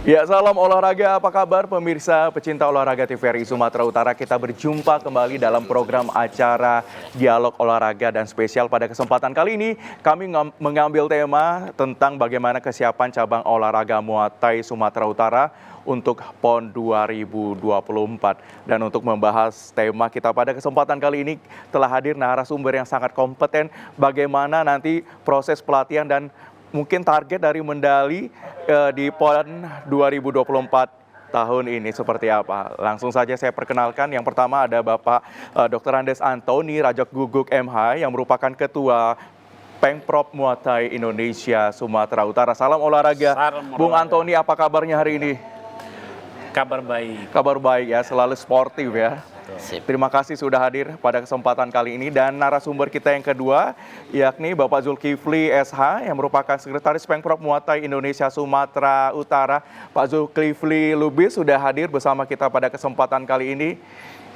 Ya, salam olahraga, apa kabar pemirsa pecinta olahraga TVRI Sumatera Utara. Kita berjumpa kembali dalam program acara Dialog Olahraga dan spesial pada kesempatan kali ini kami mengambil tema tentang bagaimana kesiapan cabang olahraga Muay Thai Sumatera Utara untuk PON 2024. Dan untuk membahas tema kita pada kesempatan kali ini telah hadir narasumber yang sangat kompeten bagaimana nanti proses pelatihan dan mungkin target dari medali di PON 2024 tahun ini seperti apa. Langsung saja saya perkenalkan. Yang pertama ada Bapak Dr. Andes Antoni Rajak Guguk MH yang merupakan Ketua Pengprov Muay Thai Indonesia Sumatera Utara. Salam olahraga. Bung Antoni, apa kabarnya hari ini? Kabar baik. Kabar baik ya, selalu sportif ya. Sip. Terima kasih sudah hadir pada kesempatan kali ini. Dan narasumber kita yang kedua yakni Bapak Zulkifli SH yang merupakan Sekretaris Pengprov Muay Thai Indonesia Sumatera Utara. Pak Zulkifli Lubis sudah hadir bersama kita pada kesempatan kali ini.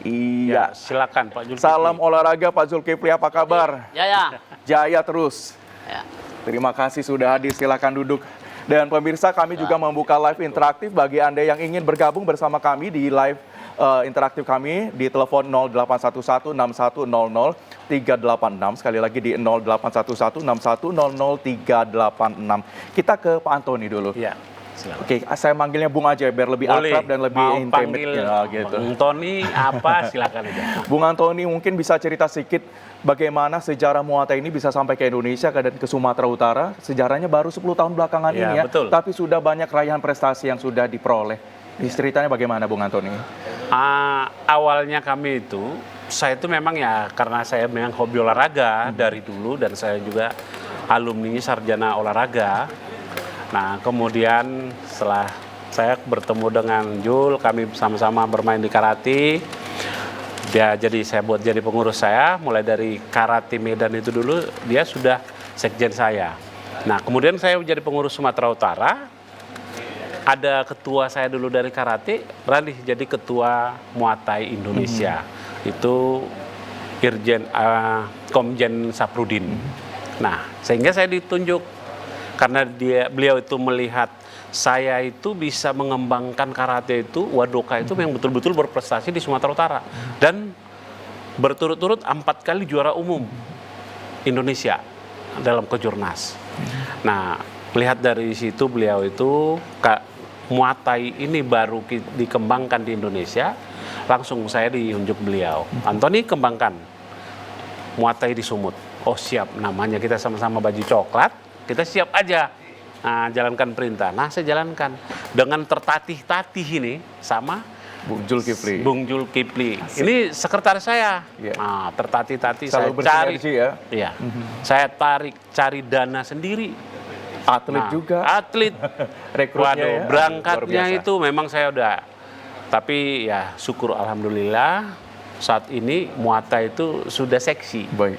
Iya, Silakan Pak Zulkifli. Salam olahraga Pak Zulkifli, apa kabar? Jaya. Jaya terus. Ya. Terima kasih sudah hadir, silakan duduk. Dan pemirsa, kami juga membuka live interaktif bagi Anda yang ingin bergabung bersama kami di live interaktif kami di telepon 0811 6100 386. Sekali lagi di 0811 6100 386. Kita ke Pak Antoni dulu. Ya, silakan. Oke, saya manggilnya Bung aja biar lebih akrab dan lebih intimate. Ya, gitu. Bung Tony apa silakan aja. Bung Antoni mungkin bisa cerita sedikit bagaimana sejarah Muay Thai ini bisa sampai ke Indonesia dan ke Sumatera Utara. Sejarahnya baru 10 tahun belakangan Ya, ini ya, betul. tapi sudah banyak raihan prestasi yang sudah diperoleh. Ceritanya bagaimana Bung Antoni? Awalnya kami itu, saya itu memang ya karena saya memang hobi olahraga dari dulu dan saya juga alumni sarjana olahraga. Nah kemudian setelah saya bertemu dengan Jul, kami sama-sama bermain di karate. Dia jadi saya buat jadi pengurus saya, mulai dari karate Medan itu dulu dia sudah sekjen saya. Nah kemudian saya menjadi pengurus Sumatera Utara. Ada ketua saya dulu dari karate, beralih jadi ketua Muay Thai Indonesia. Itu Irjen Komjen Saprudin. Nah, sehingga saya ditunjuk karena beliau itu melihat saya itu bisa mengembangkan karate itu, wadoka itu yang betul-betul berprestasi di Sumatera Utara dan berturut-turut 4 kali juara umum Indonesia dalam kejurnas. Nah, melihat dari situ beliau itu Muay Thai ini baru dikembangkan di Indonesia, langsung saya diunjuk beliau. Antoni kembangkan Muay Thai di Sumut. Oh siap, namanya kita sama-sama baju coklat, kita siap aja. Nah, jalankan perintah. Nah saya jalankan dengan tertatih-tatih ini sama Bung Zulkifli. Bung Zulkifli. Ini sekretaris saya. Yeah. Nah, tertatih-tatih saya Selalu cari. bersinergi ya. Iya. Saya cari dana sendiri. Atlet juga. Atlet. Rekrutnya ya. Berangkatnya Luar biasa. itu memang saya udah. Tapi ya syukur alhamdulillah saat ini Muay Thai itu sudah seksi. Baik.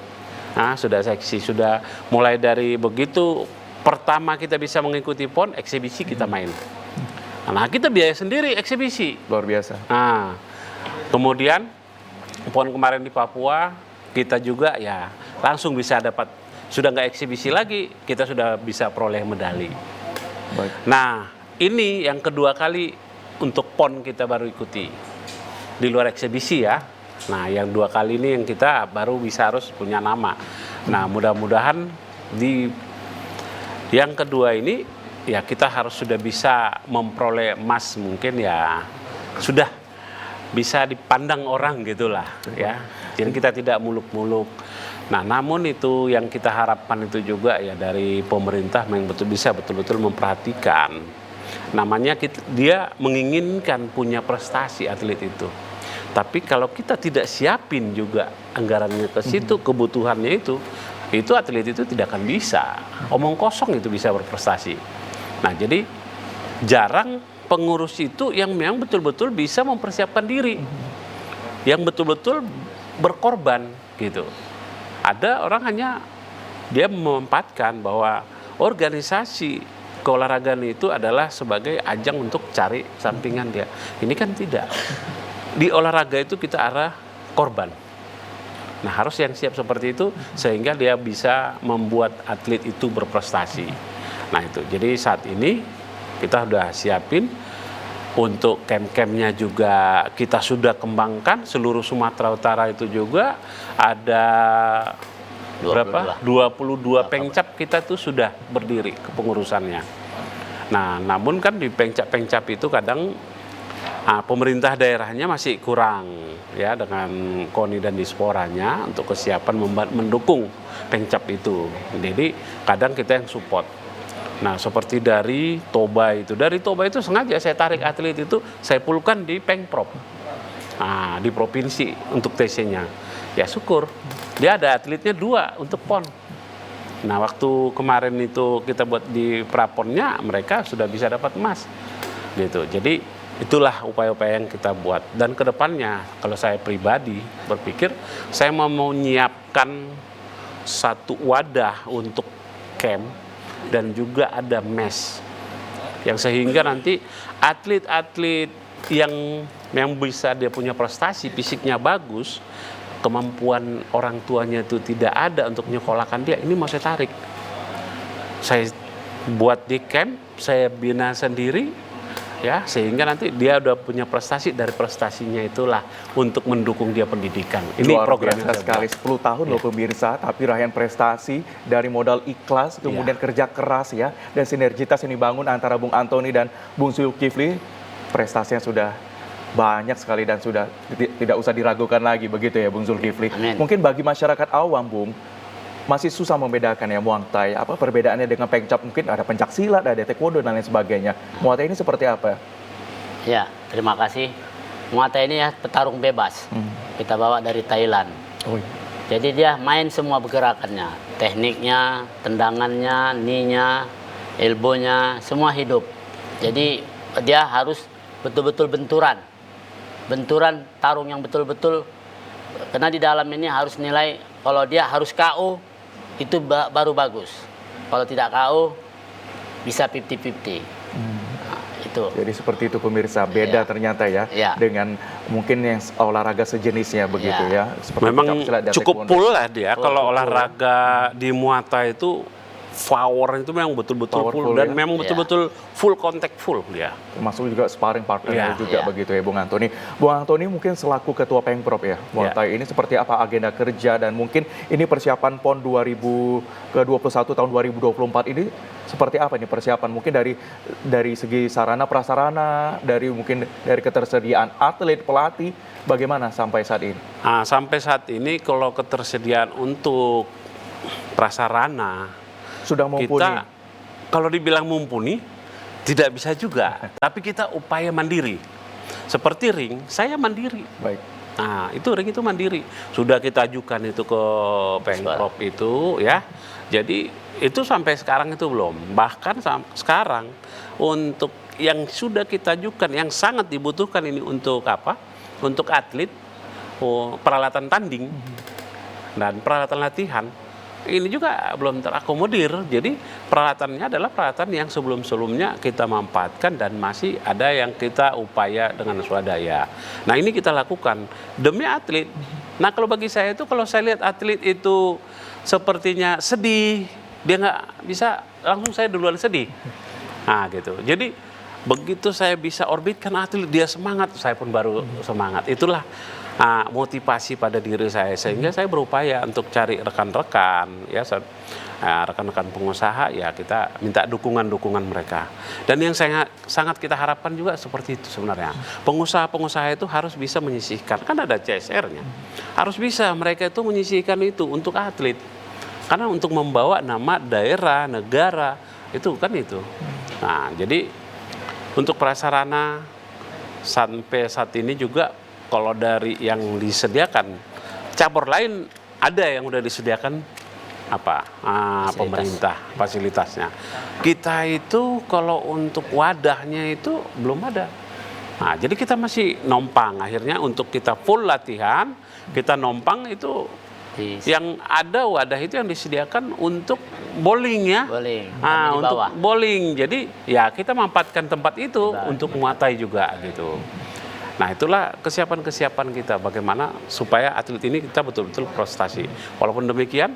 Nah, sudah seksi, sudah mulai dari begitu pertama kita bisa mengikuti PON, eksibisi kita main. Nah, kita biaya sendiri eksibisi. Luar biasa. Nah, kemudian PON kemarin di Papua kita juga ya langsung bisa dapat, sudah nggak eksibisi lagi, kita sudah bisa peroleh medali. Baik. Nah, ini yang kedua kali untuk PON kita baru ikuti. Di luar eksibisi ya. Nah, yang 2 kali ini yang kita baru bisa harus punya nama. Nah, mudah-mudahan di yang kedua ini ya kita harus sudah bisa memperoleh emas, mungkin ya sudah bisa dipandang orang gitulah ya. Jadi kita tidak muluk-muluk. Nah, namun itu yang kita harapkan itu juga ya dari pemerintah yang bisa betul-betul memperhatikan. Namanya dia menginginkan punya prestasi atlet itu. Tapi kalau kita tidak siapin juga anggarannya ke situ, kebutuhannya itu atlet itu tidak akan bisa. Omong kosong itu bisa berprestasi. Nah, jadi jarang pengurus itu yang memang betul-betul bisa mempersiapkan diri. Yang betul-betul berkorban gitu. Ada orang hanya dia memanfaatkan bahwa organisasi keolahragaan itu adalah sebagai ajang untuk cari sampingan dia. Ini kan tidak. Di olahraga itu kita arah korban. Nah, harus yang siap seperti itu sehingga dia bisa membuat atlet itu berprestasi. Nah, itu. Jadi saat ini Kita sudah siapin. Untuk camp-campnya juga kita sudah kembangkan, seluruh Sumatera Utara itu juga ada 22 pengcap kita tuh sudah berdiri kepengurusannya. Nah, namun kan di pengcap-pengcap itu kadang pemerintah daerahnya masih kurang ya dengan KONI dan Disporanya untuk kesiapan mendukung pengcap itu. Jadi kadang kita yang support. Nah, seperti dari Toba itu sengaja saya tarik atlet itu, saya pulkan di Pengprov, di provinsi untuk TC-nya. Ya syukur, dia ada atletnya 2 untuk PON. Nah, waktu kemarin itu kita buat di Praponnya, mereka sudah bisa dapat emas, gitu. Jadi itulah upaya-upaya yang kita buat. Dan kedepannya, kalau saya pribadi berpikir, saya mau menyiapkan satu wadah untuk camp, dan juga ada mes yang sehingga nanti atlet-atlet yang bisa dia punya prestasi fisiknya bagus, kemampuan orang tuanya itu tidak ada untuk menyekolahkan dia, ini mau saya tarik, saya buat di camp, saya bina sendiri ya, sehingga nanti dia udah punya prestasi, dari prestasinya itulah untuk mendukung dia pendidikan. Ini luar program biasa sekali, 10 tahun loh pemirsa, tapi raihan prestasi dari modal ikhlas, kemudian kerja keras ya, dan sinergitas yang dibangun antara Bung Antoni dan Bung Zulkifli, prestasinya sudah banyak sekali dan sudah tidak usah diragukan lagi, begitu ya Bung Zulkifli. Amin. Mungkin bagi masyarakat awam, Bung, masih susah membedakan ya Muang Thai, apa perbedaannya dengan pengcap, mungkin ada pencak silat, ada taekwondo dan lain sebagainya. Muay Thai ini seperti apa? Ya, terima kasih. Muay Thai ini ya petarung bebas. Kita bawa dari Thailand. Oh, iya. Jadi dia main semua pergerakannya, tekniknya, tendangannya, knee-nya, elbow-nya, semua hidup. Jadi dia harus betul-betul benturan. Benturan tarung yang betul-betul, karena di dalam ini harus nilai, kalau dia harus KO, itu baru bagus. Kalau tidak KO, bisa 50-50. Nah, itu. Jadi seperti itu pemirsa, beda ternyata ya, dengan mungkin yang olahraga sejenisnya begitu ya. Seperti memang pencak silat dan cukup taekwondo. full lah dia. Kalau olahraga di Muay Thai itu power itu memang betul-betul full dan memang betul-betul full contact full dia. Termasuk juga sparring partner juga begitu ya Bung Antoni. Bung Antoni mungkin selaku Ketua Pengprov ya, Muay Thai ini seperti apa agenda kerja, dan mungkin ini persiapan PON 2021 tahun 2024 ini seperti apa nih persiapan? Mungkin dari segi sarana prasarana, mungkin dari ketersediaan atlet, pelatih, bagaimana sampai saat ini? Nah, sampai saat ini kalau ketersediaan untuk prasarana sudah mumpuni. Kita kalau dibilang mumpuni tidak bisa juga, tapi kita upaya mandiri. Seperti ring, saya mandiri. Baik. Nah, itu ring itu mandiri. Sudah kita ajukan itu ke Pengprov itu ya. Jadi itu sampai sekarang itu belum. Bahkan sekarang untuk yang sudah kita ajukan yang sangat dibutuhkan ini untuk apa? Untuk atlet, peralatan tanding dan peralatan latihan. Ini juga belum terakomodir, jadi peralatannya adalah peralatan yang sebelum-sebelumnya kita manfaatkan dan masih ada yang kita upaya dengan swadaya. Nah ini kita lakukan demi atlet. Nah kalau bagi saya itu, kalau saya lihat atlet itu sepertinya sedih, dia nggak bisa, langsung saya duluan sedih. Nah gitu, jadi begitu saya bisa orbitkan atlet, dia semangat, saya pun baru semangat. Itulah motivasi pada diri saya, sehingga saya berupaya untuk cari rekan-rekan ya, rekan-rekan pengusaha ya, kita minta dukungan mereka. Dan yang sangat kita harapkan juga seperti itu sebenarnya, pengusaha-pengusaha itu harus bisa menyisihkan, kan ada CSR-nya, harus bisa mereka itu menyisihkan itu untuk atlet, karena untuk membawa nama daerah, negara itu kan itu. Nah jadi untuk prasarana sampai saat ini juga, kalau dari yang disediakan cabur lain ada yang udah disediakan pemerintah fasilitasnya. Kita itu kalau untuk wadahnya itu belum ada. Nah, jadi kita masih nompang. Akhirnya untuk kita full latihan, kita nompang itu yang ada wadah itu yang disediakan untuk bowling ya. Bowling. Untuk bowling. Jadi ya kita manfaatkan tempat itu untuk Muay Thai juga gitu. Nah itulah kesiapan-kesiapan kita bagaimana supaya atlet ini kita betul-betul prestasi. Walaupun demikian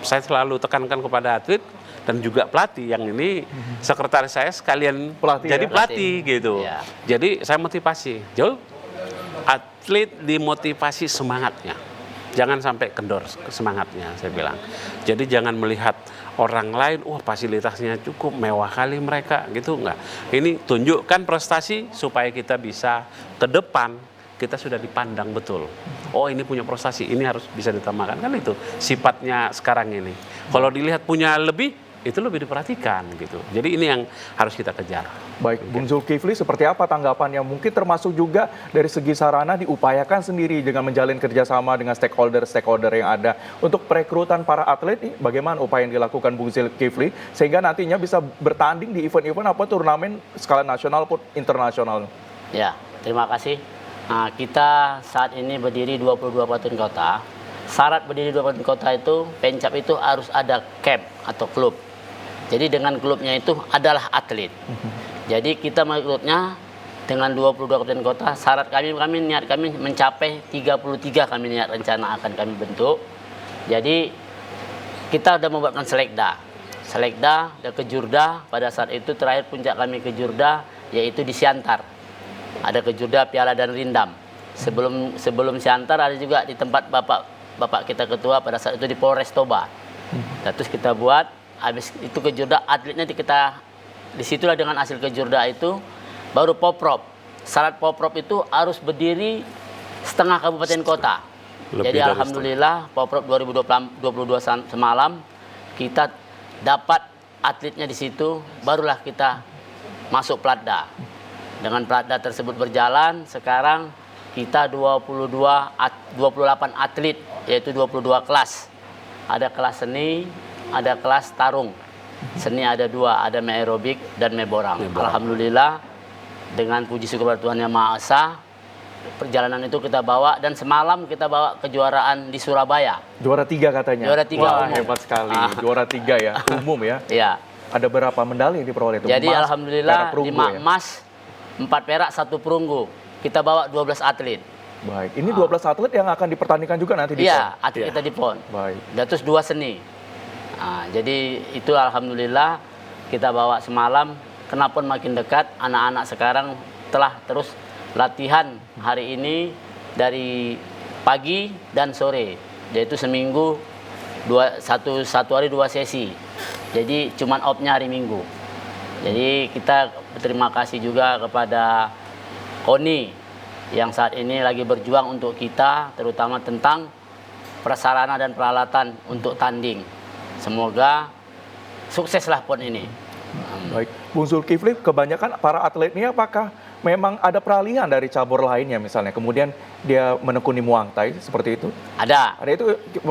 saya selalu tekankan kepada atlet dan juga pelatih yang ini sekretaris saya sekalian Pelatih jadi ya? pelatih gitu. Iya. Jadi saya motivasi, Jul, atlet dimotivasi semangatnya. Jangan sampai kendor semangatnya, saya bilang. Jadi jangan melihat orang lain, wah fasilitasnya cukup, mewah kali mereka, gitu enggak. Ini tunjukkan prestasi supaya kita bisa ke depan, kita sudah dipandang betul. Oh ini punya prestasi, ini harus bisa ditambahkan. Kan itu sifatnya sekarang ini. Kalau dilihat punya lebih, itu lebih diperhatikan gitu. Jadi ini yang harus kita kejar. Baik, Bung Zulkifli, seperti apa tanggapannya? Mungkin termasuk juga dari segi sarana diupayakan sendiri dengan menjalin kerjasama dengan stakeholder yang ada. Untuk perekrutan para atlet, bagaimana upaya yang dilakukan Bung Zulkifli sehingga nantinya bisa bertanding di event-event apa turnamen skala nasional pun internasional? Ya, terima kasih. Nah, kita saat ini berdiri 22 kabupaten kota. Syarat berdiri 2 kabupaten kota itu, Pencap itu harus ada camp atau klub. Jadi dengan klubnya itu adalah atlet. Jadi kita merekrutnya dengan 22 kabupaten kota. Syarat niat kami mencapai 33 kami niat rencana akan kami bentuk. Jadi kita sudah membuatkan selekda dan kejurda. Pada saat itu terakhir puncak kami kejurda yaitu di Siantar. Ada kejurda Piala dan Rindam. Sebelum Siantar ada juga di tempat bapak kita ketua pada saat itu di Polres Toba. Nah, terus kita buat, habis itu kejurda atletnya kita disitulah dengan hasil kejurda itu baru poprov. Syarat poprov itu harus berdiri setengah kabupaten kota. Lebih Jadi dari alhamdulillah poprov 2022 semalam kita dapat atletnya di situ, barulah kita masuk Platda. Dengan Platda tersebut berjalan, sekarang kita 28 atlet, yaitu 22 kelas. Ada kelas seni, ada kelas tarung. Seni ada 2, ada aerobik dan borang. Alhamdulillah, dengan puji syukur Tuhan Yang Maha Esa, perjalanan itu kita bawa, dan semalam kita bawa kejuaraan di Surabaya. Juara 3 katanya. Juara 3 Wah, umum. hebat sekali. Juara 3 ya, umum ya. Ya. Ada berapa medali yang diperoleh itu? Jadi Emas, alhamdulillah perak, perunggu 5 ya? emas, 4 perak, 1 perunggu. Kita bawa 12 atlet. Baik, ini 12 atlet yang akan dipertandingkan juga nanti di Iya, PON? atlet kita di PON. Baik. Dan terus 2 seni. Nah, jadi itu alhamdulillah kita bawa semalam. Kenapa makin dekat, anak-anak sekarang telah terus latihan hari ini dari pagi dan sore. Yaitu seminggu satu hari 2 sesi. Jadi cuman off-nya hari Minggu. Jadi kita berterima kasih juga kepada KONI yang saat ini lagi berjuang untuk kita, terutama tentang prasarana dan peralatan untuk tanding. Semoga sukseslah PON ini. Baik, Bung Zulkifli, kebanyakan para atlet ini apakah memang ada peralihan dari cabur lainnya misalnya, kemudian dia menekuni Muang Thai seperti itu? Ada. Ada itu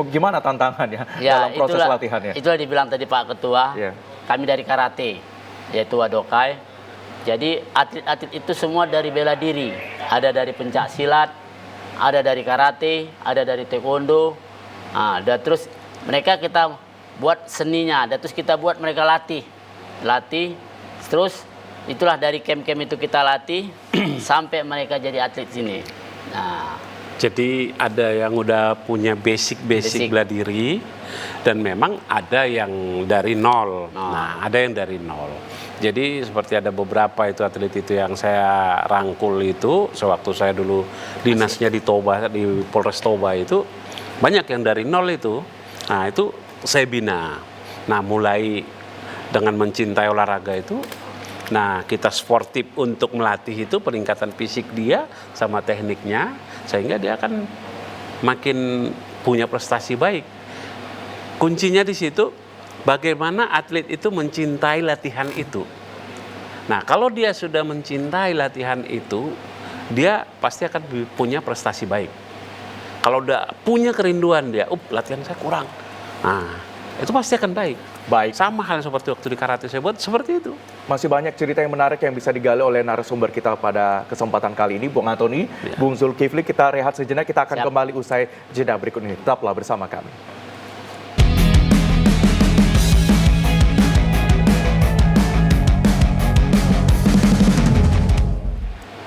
gimana tantangannya Ya, dalam proses latihannya? Itulah dibilang tadi Pak Ketua. Ya. Kami dari karate, yaitu Wadokai. Jadi atlet-atlet itu semua dari bela diri. Ada dari pencak silat, ada dari karate, ada dari taekwondo. Dan terus mereka kita buat seninya, dan terus kita buat mereka latih. Terus itulah dari camp-camp itu kita latih sampai mereka jadi atlet sini. Nah, Jadi ada yang udah punya basic bela diri dan memang ada yang dari nol. Nah, ada yang dari nol. Jadi seperti ada beberapa itu atlet itu yang saya rangkul itu sewaktu saya dulu dinasnya di Toba, di Polres Toba itu banyak yang dari nol itu. Nah, itu saya bina. Nah, mulai dengan mencintai olahraga itu, nah kita sportif untuk melatih itu peningkatan fisik dia sama tekniknya, sehingga dia akan makin punya prestasi baik. Kuncinya di situ, bagaimana atlet itu mencintai latihan itu. Nah, kalau dia sudah mencintai latihan itu, dia pasti akan punya prestasi baik. Kalau udah punya kerinduan dia, latihan saya kurang. Nah, itu pasti akan baik. Baik. Sama halnya seperti waktu di karate saya buat seperti itu. Masih banyak cerita yang menarik yang bisa digali oleh narasumber kita pada kesempatan kali ini, Bung Antoni, Bung Zulkifli. Kita rehat sejenak, kita akan kembali usai jeda berikut ini. Tetaplah bersama kami.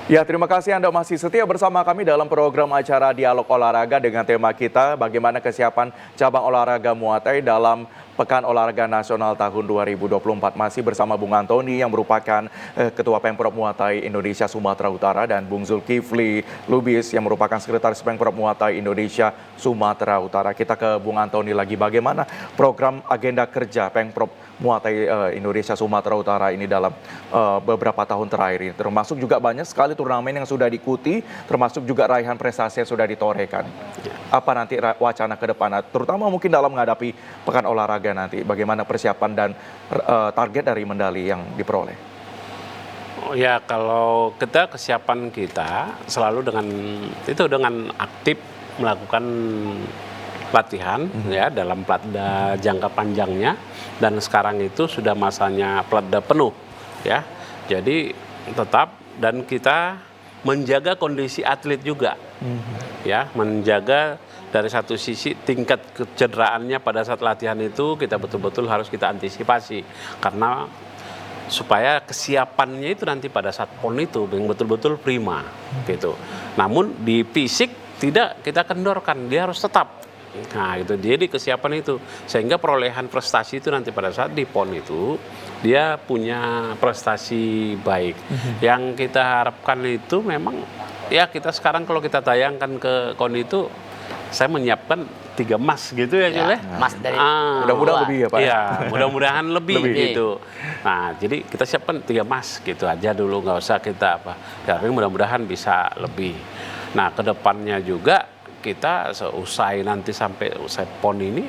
Ya, terima kasih Anda masih setia bersama kami dalam program acara Dialog Olahraga dengan tema kita bagaimana kesiapan cabang olahraga Muay Thai dalam Pekan Olahraga Nasional tahun 2024. Masih bersama Bung Antoni yang merupakan Ketua Pemprov Muay Thai Indonesia Sumatera Utara dan Bung Zulkifli Lubis yang merupakan Sekretaris Pemprov Muay Thai Indonesia Sumatera Utara. Kita ke Bung Antoni lagi, bagaimana program agenda kerja Pemprov Muay Thai Indonesia Sumatera Utara ini dalam beberapa tahun terakhir ini. Termasuk juga banyak sekali turnamen yang sudah diikuti, termasuk juga raihan prestasi yang sudah ditorehkan. Apa nanti wacana ke depan, terutama mungkin dalam menghadapi Pekan Olahraga nanti, bagaimana persiapan dan target dari medali yang diperoleh? Oh ya, kalau kesiapan kita selalu dengan aktif melakukan latihan ya dalam platda jangka panjangnya, dan sekarang itu sudah masanya platda penuh ya. Jadi tetap, dan kita menjaga kondisi atlet juga ya, menjaga dari satu sisi tingkat kecederaannya pada saat latihan itu kita betul-betul harus kita antisipasi, karena supaya kesiapannya itu nanti pada saat PON itu betul-betul prima gitu. Namun di fisik tidak kita kendorkan, dia harus tetap. Nah itu dia di kesiapan itu, sehingga perolehan prestasi itu nanti pada saat di PON itu dia punya prestasi baik. Yang kita harapkan itu memang ya, kita sekarang kalau kita tayangkan ke KON itu saya menyiapkan 3 emas gitu ya, Jul ya. Emas dari Mudah-mudahan lebih ya Pak. Iya, mudah-mudahan lebih gitu. Nah, jadi kita siapkan 3 emas gitu aja dulu, nggak usah kita apa. Tapi mudah-mudahan bisa lebih. Nah, kedepannya juga kita seusai nanti sampai usai PON ini,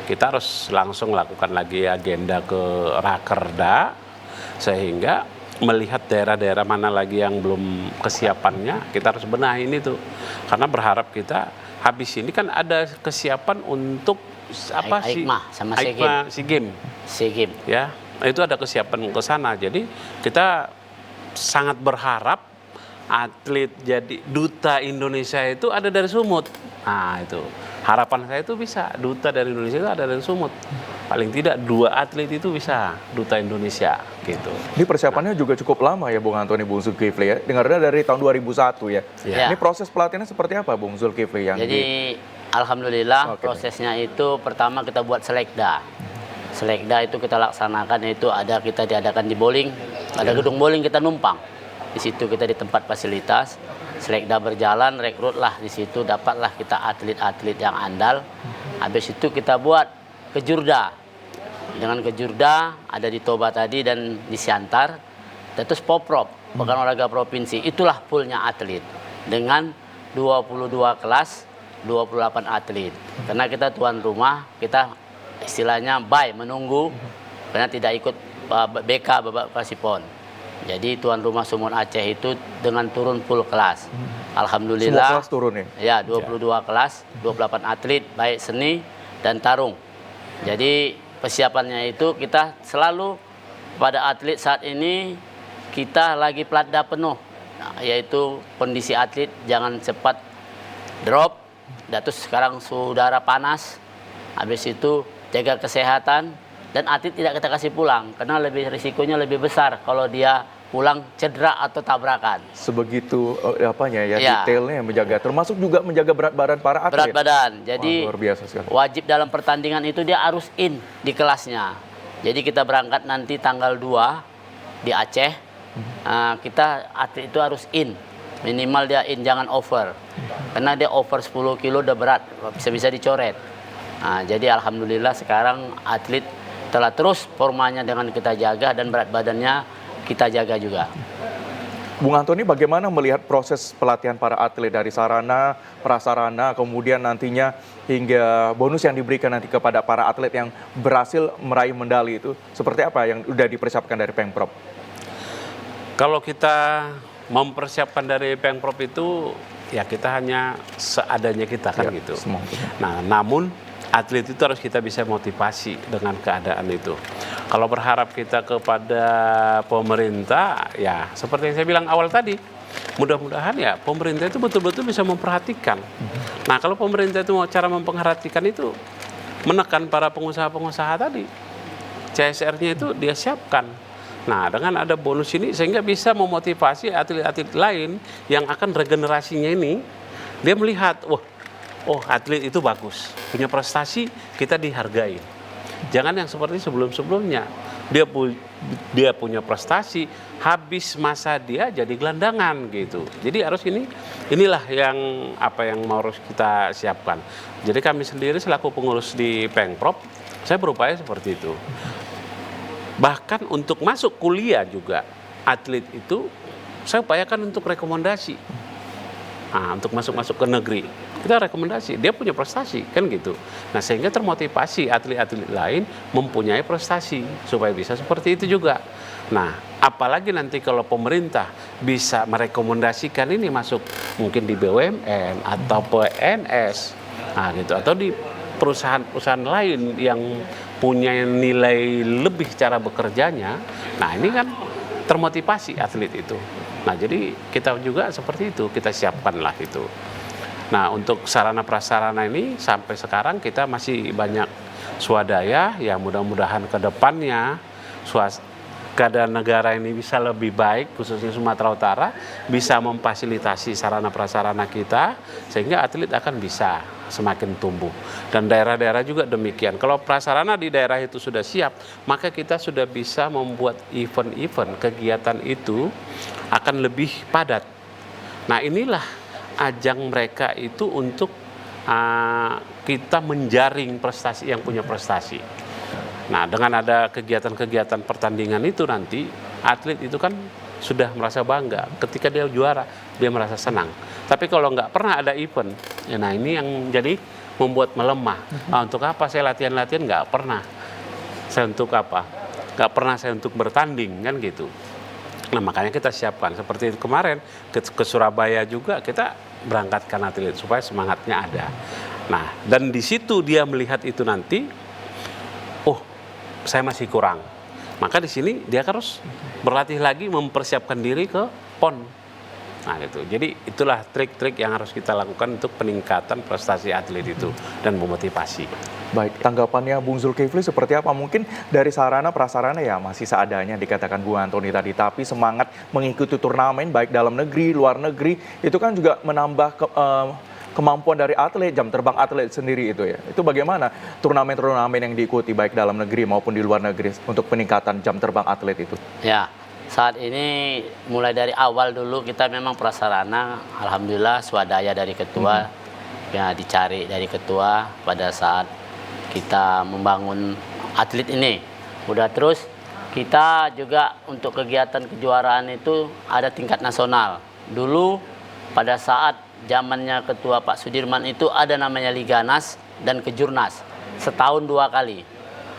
kita harus langsung lakukan lagi agenda ke Rakerda, sehingga melihat daerah-daerah mana lagi yang belum kesiapannya, kita harus benahin itu. Karena berharap kita habis ini kan ada kesiapan untuk apa sih? AIKMA sama SEA Games. SEA Games. Ya, itu ada kesiapan ke sana. Jadi kita sangat berharap atlet jadi duta Indonesia itu ada dari Sumut. Nah itu harapan saya itu bisa duta dari Indonesia itu ada dari Sumut. Paling tidak 2 atlet itu bisa duta Indonesia gitu. Ini persiapannya juga cukup lama ya Bung Antoni, Bung Zulkifli ya. Dengarnya dari tahun 2001 ya. Ya. Ini proses pelatihannya seperti apa Bung Zulkifli yang Jadi alhamdulillah prosesnya itu pertama kita buat selekda. Selekda itu kita laksanakan, itu kita diadakan di bowling, ada gedung bowling kita numpang. Di situ kita di tempat fasilitas, selekda berjalan, rekrutlah di situ, dapatlah kita atlet-atlet yang andal. Habis itu kita buat kejurda. Dengan kejurda ada di Toba tadi dan di Siantar. Terus Poprov, Pekan Olahraga Provinsi, itulah poolnya atlet. Dengan 22 kelas, 28 atlet. Karena kita tuan rumah, kita istilahnya menunggu, karena tidak ikut BK babak Pasipon. Jadi tuan rumah Sumut Aceh itu dengan turun full kelas. Alhamdulillah. Semua kelas turun ya? Ya, 22 kelas, 28 atlet, baik seni dan tarung. Jadi persiapannya itu kita selalu pada atlet saat ini kita lagi platda penuh. Nah, yaitu kondisi atlet jangan cepat drop. Terus sekarang udara panas. Habis itu jaga kesehatan. Dan atlet tidak kita kasih pulang, karena risikonya lebih besar kalau dia pulang cedera atau tabrakan. Sebegitu detailnya menjaga, termasuk juga menjaga berat badan para atlet. Berat badan, jadi luar biasa sekali. Wajib dalam pertandingan itu dia harus in di kelasnya. Jadi kita berangkat nanti tanggal 2 di Aceh, kita atlet itu harus in. Minimal dia in, jangan over. Karena dia over 10 kilo udah berat, bisa-bisa dicoret. Nah, jadi alhamdulillah sekarang atlet telah terus formanya dengan kita jaga dan berat badannya kita jaga juga. Bung Antoni, bagaimana melihat proses pelatihan para atlet dari sarana, prasarana, kemudian nantinya hingga bonus yang diberikan nanti kepada para atlet yang berhasil meraih medali itu, seperti apa yang sudah dipersiapkan dari Pemprov? Kalau kita mempersiapkan dari Pemprov itu, ya kita hanya seadanya kita kan gitu. Nah, namun atlet itu harus kita bisa motivasi dengan keadaan itu. Kalau berharap kita kepada pemerintah, ya seperti yang saya bilang awal tadi, mudah-mudahan ya pemerintah itu betul-betul bisa memperhatikan. Nah, kalau pemerintah itu mau cara memperhatikan itu, menekan para pengusaha-pengusaha tadi. CSR-nya itu dia siapkan. Nah, dengan ada bonus ini sehingga bisa memotivasi atlet-atlet lain yang akan regenerasinya ini, dia melihat, wah, oh atlet itu bagus, punya prestasi, kita dihargai. Jangan yang seperti sebelum-sebelumnya. Dia punya prestasi, habis masa dia jadi gelandangan gitu. Jadi harus inilah yang harus kita siapkan. Jadi kami sendiri selaku pengurus di Pengprov, saya berupaya seperti itu. Bahkan untuk masuk kuliah juga, atlet itu saya upayakan untuk rekomendasi. Nah, untuk masuk ke negeri, kita rekomendasi, dia punya prestasi, kan gitu. Nah, sehingga termotivasi atlet-atlet lain mempunyai prestasi, supaya bisa seperti itu juga. Nah, apalagi nanti kalau pemerintah bisa merekomendasikan ini masuk mungkin di BUMN atau PNS, nah gitu, atau di perusahaan-perusahaan lain yang punya nilai lebih cara bekerjanya, nah ini kan termotivasi atlet itu. Nah jadi kita juga seperti itu, kita siapkanlah itu. Nah untuk sarana prasarana ini sampai sekarang kita masih banyak swadaya, ya mudah-mudahan ke depannya keadaan negara ini bisa lebih baik, khususnya Sumatera Utara, bisa memfasilitasi sarana prasarana kita, sehingga atlet akan bisa semakin tumbuh. Dan daerah-daerah juga demikian. Kalau prasarana di daerah itu sudah siap, maka kita sudah bisa membuat event-event, kegiatan itu akan lebih padat. Nah inilah ajang mereka itu untuk kita menjaring prestasi yang punya prestasi. Nah dengan ada kegiatan-kegiatan pertandingan itu nanti, atlet itu kan sudah merasa bangga. Ketika dia juara, dia merasa senang. Tapi kalau nggak pernah ada event, ya nah ini yang jadi membuat melemah. Untuk apa saya latihan-latihan? Nggak pernah. Saya untuk apa? Nggak pernah saya untuk bertanding, kan gitu. Nah makanya kita siapkan. Seperti kemarin ke Surabaya juga kita berangkatkan atlet supaya semangatnya ada. Nah dan di situ dia melihat itu nanti, oh saya masih kurang. Maka di sini dia harus berlatih lagi, mempersiapkan diri ke PON. Nah gitu. Jadi itulah trik-trik yang harus kita lakukan untuk peningkatan prestasi atlet itu dan memotivasi. Baik, tanggapannya Bung Zulkifli seperti apa? Mungkin dari sarana prasarana ya masih seadanya dikatakan Bung Antoni tadi, tapi semangat mengikuti turnamen baik dalam negeri, luar negeri, itu kan juga menambah kemampuan dari atlet, jam terbang atlet sendiri itu ya. Itu bagaimana turnamen-turnamen yang diikuti baik dalam negeri maupun di luar negeri untuk peningkatan jam terbang atlet itu? Ya, saat ini mulai dari awal dulu kita memang prasarana, alhamdulillah swadaya dari ketua, ya dicari dari ketua pada saat kita membangun atlet ini. Udah terus kita juga untuk kegiatan kejuaraan itu ada tingkat nasional. Dulu pada saat zamannya ketua Pak Sudirman itu ada namanya Liganas dan Kejurnas, setahun 2 kali.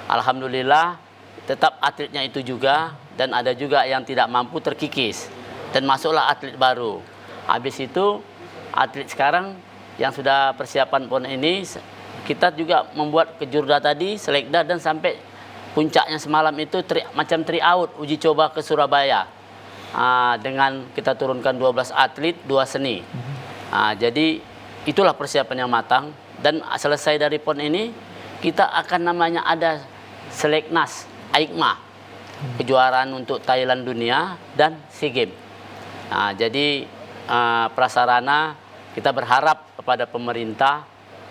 Alhamdulillah tetap atletnya itu juga, dan ada juga yang tidak mampu terkikis dan masuklah atlet baru. Habis itu atlet sekarang yang sudah persiapan PON ini, kita juga membuat kejurda tadi, selekda, dan sampai puncaknya semalam itu macam tryout, uji coba ke Surabaya. Dengan kita turunkan 12 atlet, 2 seni. Jadi itulah persiapan yang matang, dan selesai dari PON ini kita akan namanya ada Seleknas AIKMA, kejuaraan untuk Thailand dunia dan SEA Games. Jadi prasarana kita berharap kepada pemerintah,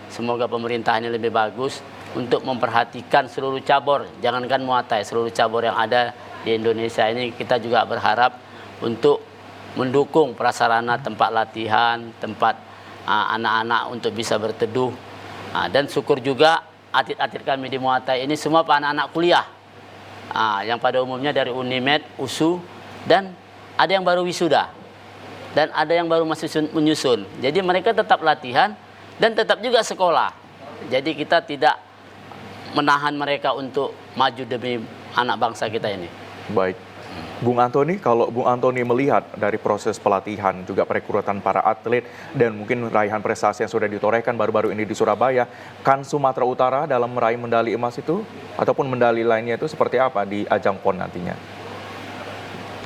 semoga pemerintah ini lebih bagus untuk memperhatikan seluruh cabur, jangankan Muay Thai, seluruh cabur yang ada di Indonesia ini. Kita juga berharap untuk mendukung prasarana tempat latihan, tempat anak-anak untuk bisa berteduh. Dan syukur juga atlet-atlet kami di Muay Thai ini semua anak-anak kuliah, yang pada umumnya dari Unimed, USU, dan ada yang baru wisuda, dan ada yang baru masih menyusun. Jadi mereka tetap latihan dan tetap juga sekolah. Jadi kita tidak menahan mereka untuk maju demi anak bangsa kita ini. Baik. Bung Antoni, kalau Bung Antoni melihat dari proses pelatihan, juga perekrutan para atlet, dan mungkin raihan prestasi yang sudah ditorehkan baru-baru ini di Surabaya, kan Sumatera Utara dalam meraih medali emas itu, ataupun medali lainnya itu seperti apa di ajang PON nantinya?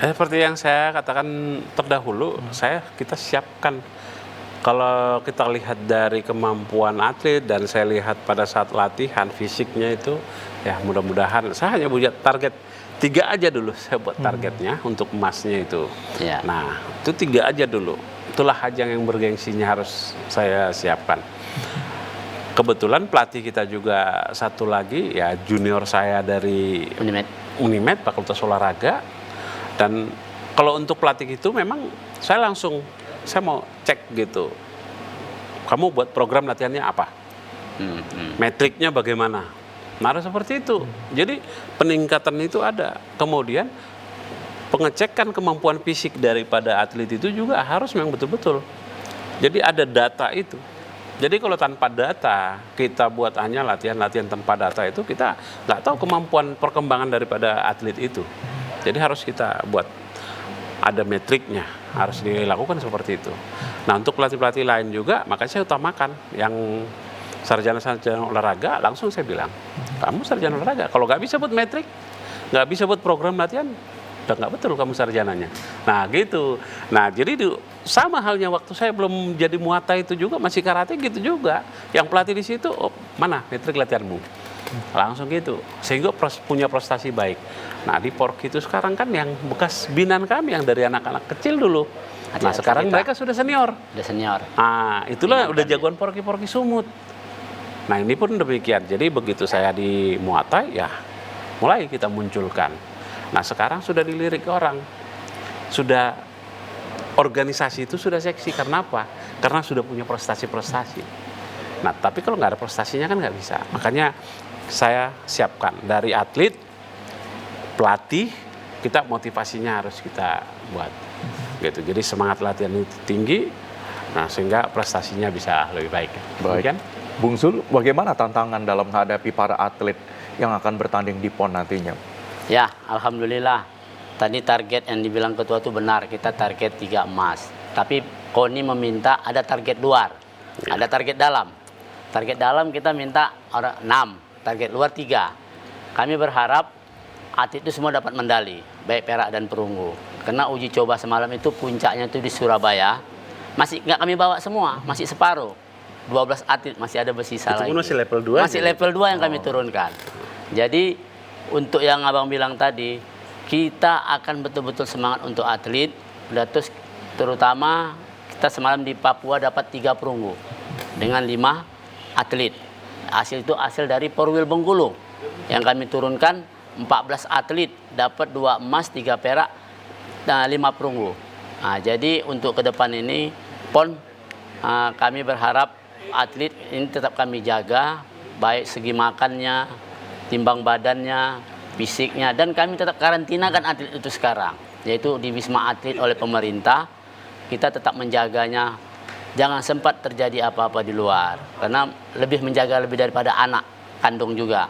Seperti yang saya katakan terdahulu, kita siapkan. Kalau kita lihat dari kemampuan atlet, dan saya lihat pada saat latihan fisiknya itu, ya mudah-mudahan saya hanya punya target 3 aja dulu saya buat targetnya untuk emasnya itu. Ya. Nah, itu 3 aja dulu. Itulah ajang yang bergengsinya harus saya siapkan. Kebetulan pelatih kita juga satu lagi, ya junior saya dari Unimed, Fakultas Olahraga. Dan kalau untuk pelatih itu memang saya mau cek gitu. Kamu buat program latihannya apa? Metriknya bagaimana? Nah, seperti itu. Jadi peningkatan itu ada. Kemudian pengecekan kemampuan fisik daripada atlet itu juga harus memang betul-betul. Jadi ada data itu. Jadi kalau tanpa data kita buat hanya latihan-latihan tanpa data itu, kita nggak tahu kemampuan perkembangan daripada atlet itu. Jadi harus kita buat ada metriknya, harus dilakukan seperti itu. Nah, untuk pelatih-pelatih lain juga, makanya saya utamakan yang sarjana-sarjana olahraga, langsung saya bilang, kamu sarjana olahraga, kalau nggak bisa buat metrik, nggak bisa buat program latihan, udah nggak betul kamu sarjananya. Nah gitu. Nah jadi sama halnya waktu saya belum jadi Muay Thai itu juga, masih karate gitu juga. Yang pelatih di situ, oh, mana metrik latihanmu? Langsung gitu, sehingga punya prestasi baik. Nah di Porki itu sekarang kan yang bekas binaan kami yang dari anak-anak kecil dulu. Nah sekarang mereka sudah senior. Udah senior. Ah itulah udah jagoan Porki Sumut. Nah ini pun demikian. Jadi begitu saya di Muay Thai, ya mulai kita munculkan. Nah sekarang sudah dilirik orang, sudah organisasi itu sudah seksi. Karena apa? Karena sudah punya prestasi-prestasi. Nah tapi kalau nggak ada prestasinya kan nggak bisa. Makanya saya siapkan dari atlet, pelatih, kita motivasinya harus kita buat. Gitu. Jadi semangat latihan itu tinggi, nah sehingga prestasinya bisa lebih baik. Baik. Demikian? Bung Sul, bagaimana tantangan dalam menghadapi para atlet yang akan bertanding di PON nantinya? Ya, alhamdulillah. Tadi target yang dibilang ketua itu benar, kita target 3 emas. Tapi KONI meminta ada target luar, ada target dalam. Target dalam kita minta 6, target luar 3. Kami berharap atlet itu semua dapat medali, baik perak dan perunggu. Karena uji coba semalam itu puncaknya itu di Surabaya, masih nggak kami bawa semua, masih separuh. 12 atlet masih ada bersisa lagi. Itu masih level 2? Masih level 2 yang kami turunkan. Jadi untuk yang abang bilang tadi, kita akan betul-betul semangat untuk atlet. Terus terutama kita semalam di Papua dapat 3 perunggu dengan 5 atlet. Hasil itu hasil dari Porwil Bengkulu yang kami turunkan 14 atlet dapat 2 emas, 3 perak, dan 5 perunggu. Nah, jadi untuk ke depan ini PON kami berharap atlet ini tetap kami jaga, baik segi makannya, timbang badannya, fisiknya, dan kami tetap karantinakan atlet itu sekarang, yaitu di Wisma Atlet oleh pemerintah. Kita tetap menjaganya, jangan sempat terjadi apa-apa di luar, karena lebih menjaga lebih daripada anak kandung juga.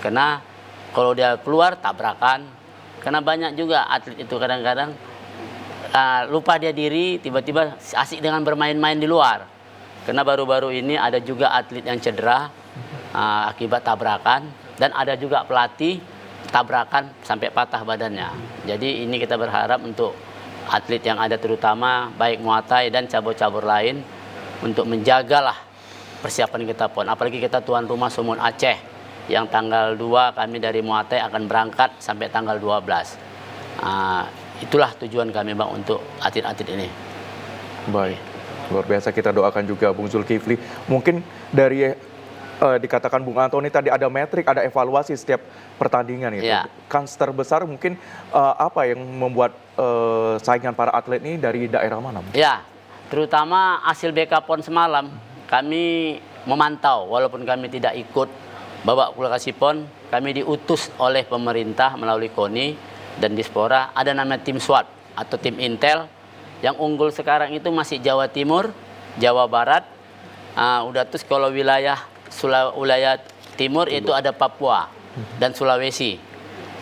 Karena kalau dia keluar tabrakan, karena banyak juga atlet itu kadang-kadang lupa dia diri, tiba-tiba asik dengan bermain-main di luar. Karena baru-baru ini ada juga atlet yang cedera akibat tabrakan, dan ada juga pelatih tabrakan sampai patah badannya. Jadi ini kita berharap untuk atlet yang ada terutama baik Muay Thai dan cabur-cabur lain untuk menjagalah persiapan kita PON. Apalagi kita tuan rumah Sumut Aceh yang tanggal 2 kami dari Muay Thai akan berangkat sampai tanggal 12. Itulah tujuan kami Bang untuk atlet-atlet ini. Baik, luar biasa, kita doakan juga Bung Zulkifli. Mungkin dari dikatakan Bung Antoni tadi ada metrik, ada evaluasi setiap pertandingan itu. Ya. Kans terbesar mungkin apa yang membuat saingan para atlet ini dari daerah mana? Ya, terutama hasil BK PON semalam kami memantau, walaupun kami tidak ikut babak kualifikasi PON, kami diutus oleh pemerintah melalui KONI dan Dispora, ada namanya tim SWAT atau tim Intel. Yang unggul sekarang itu masih Jawa Timur, Jawa Barat, udah terus kalau wilayah Timur itu ada Papua dan Sulawesi.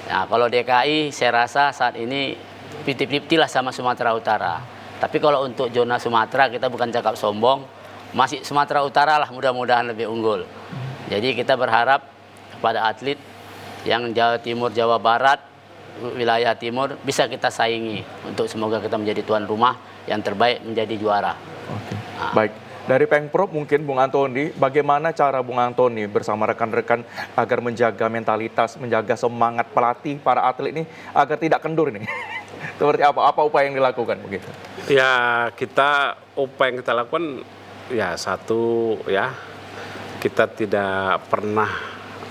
Nah, kalau DKI saya rasa saat ini 50-50 lah sama Sumatera Utara. Tapi kalau untuk zona Sumatera kita bukan cakap sombong, masih Sumatera Utara lah mudah-mudahan lebih unggul. Jadi kita berharap kepada atlet yang Jawa Timur, Jawa Barat, wilayah timur bisa kita saingi untuk semoga kita menjadi tuan rumah yang terbaik, menjadi juara. Oke. Baik, Dari Pengprov mungkin Bung Antoni, bagaimana cara Bung Antoni bersama rekan-rekan agar menjaga mentalitas, menjaga semangat pelatih, para atlet ini agar tidak kendur nih? Seperti apa? Apa upaya yang dilakukan begitu? Ya, upaya yang kita lakukan ya satu ya, kita tidak pernah